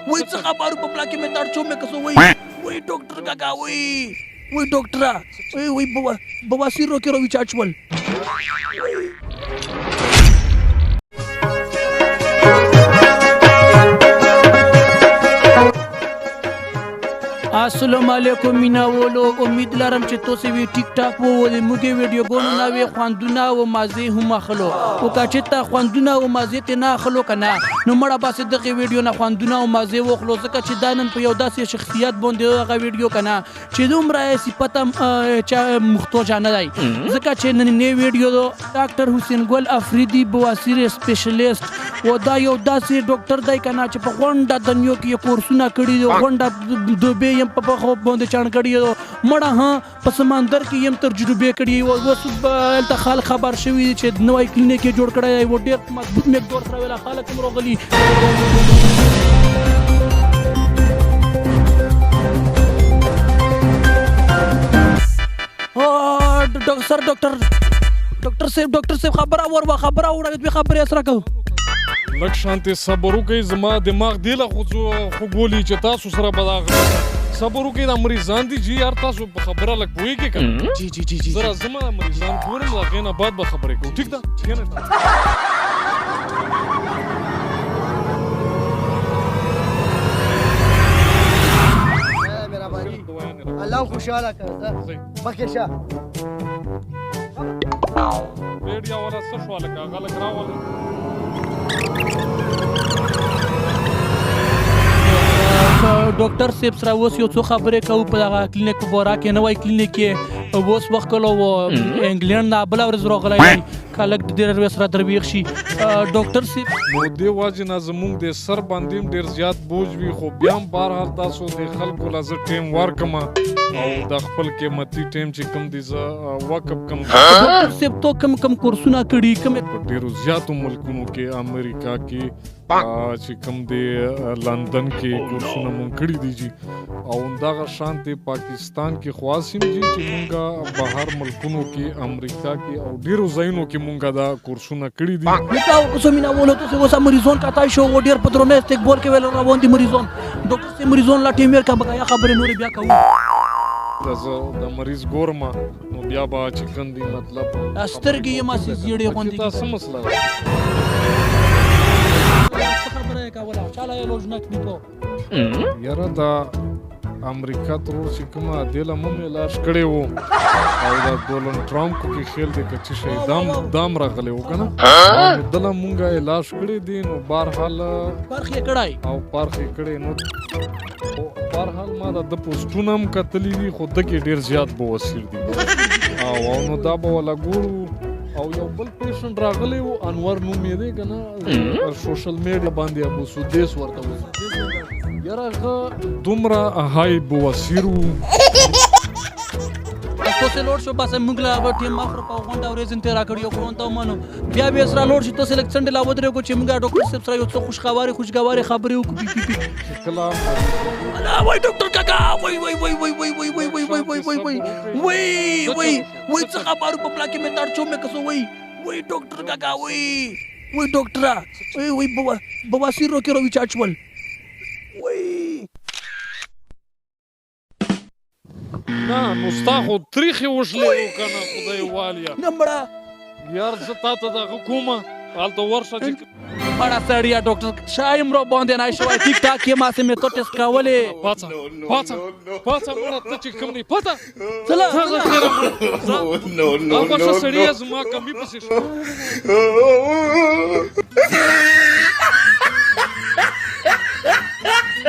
وای څه خبرو په پلا کې مې تړ چو مې کسو وای ډاکټر کاکا وای ډاکټرا وای بواسیر رو کې رو وچاچول السلام علیکم میناولو امید لرم چې تاسو وی ټیک ټاک وو د موږ ویډیوګونو نه وی خواندونه او مازه هم اخلو او کاچې ته خواندونه او مازه ته نه اخلو کنه نو مړه باسه دغه ویډیو نه خواندونه او مازه وخلو ځکه چې دانن په یو داسې شخصیت باندې هغه ویډیو کنه چې دومره صفته چا محتاج نه دی ځکه چې نن نه ویډیو ډاکټر حسین ګل افریدي بواسیر سپیشلیست و دا یو داسې ډاکټر دی کنه چې په غونډه دنیو کې کورسونه کړي دي غونډه دوبه یم په خو باندې چان کړي مړه ها په سمندر کې یم تجربه کړي او اوس ته خبر شوی چې نوې کلینیک جوړ کړی و ډېر مضبوط مقدار سره ویلا خلک هم راغلي ډاکټر صاحب خبره خبره اسره کو لږ شانتې صبر وکړئ زما دماغ دی له خو ګولي چې تاسو سره به دا صبر وکړئ دا مریضان دي جی یار تاسو په خبره لږ پوهېږئ که جی زه راځم دا مریضان ګورم د هغې نه بعد به خبرې کوو ټیک ده الله خوشحاله کړه مخکې شه ریډیا والا څه شوه لکه هغه لږ راولئ ډاکټر صاحب سره اوس یو څو خبرې کوو په دغه کلینیک په بورا کې نوی کلینیک کې اوس وخت کلو انګلینډ نه بله ورځ راغلی دی که لږ د دې روی سره درویښ شي ډاکټر صاحب نو دې وجې نه زموږ د سر باندې هم ډېر زیات بوج وي خو بیا هم بهرحال تاسو د خلکو له زه ټیم ورکړم او د خپل قیمتي ټیم چې کوم دی زه وقف کړم ډاکټر صاحب تو کم کورسونه کړي په ډېرو زیاتو ملکونو کې امریکا کې چې کوم دی لندن کې کورسونه مونږ کړي دي جي او همدغه شانتې پاکستان کې خواص هم دي چې مونږ بهر ملکونو کې امریکا کې او ډېرو ځایونو کې مونږ دا کورسونه کړي دي اوس میناولو تاسو اوس مریضون کاته شو ډېر په درنه استقبال کې ویل روان دي مریضون ډاکټر صاحب مریضون لا ټیم ورکا بقایا خبرې نورې بیا کوو د مریض ګورم نو بیا به چې کوم دی مطلب سترګې یې ماسې زیړې غوندې دا څه مسله ده خبره یې کوله چاله یې لوژنک نیکو یاره دا امریکا ترور چې کومه دې له مم علاج کړی و او دا ډونلډ ټرمپ کې خیال دی که څه شی دام راغلی و که نه دله مونږ علاج کړی دی نو بهرحال پرخ یې کړی او پرخ یې کړی نو بهرحال ما د پوسټونه هم کتلي دي خو دکې ډېر زیات بواسیر دي او نو دا به ولا ګورو او یو بل پیشنټ راغلی و انور نوم یې دی که نه سوشل میډیا باندې ابو سدیس ورته وایي یاره هغه دومره های بواسیر و تاسو لوړ شو بس موږ لا ټیم اخر په غونډه ورځ ته راکړی یو کوم ته منو بیا به سره لوړ شي تاسو لکه څنډه لا ودرې کو چې موږ ډاکټر صاحب سره یو څه خوشګواري خبرې وکړو کله وای ډاکټر کاکا وای څه خبرو په پلا کې مې تړ چو مې کسو وای ډاکټر کاکا وای ډاکټرا وای بواسیر رو کې رو وچاچول وای نه نو ستا خو تریخې وشلې و که نه خدای والیا نه مړه یار زه تا ته دغه کومه هلته ورشه چې مړه سړیه ډاکټر شایم را باندې نه شوی ټیک ټاک یې ماسې مې تو ټیسټ کولې پاڅه مړه ته چې کوم دی پته ځله هغه ښه سړی یې زما کمي پسې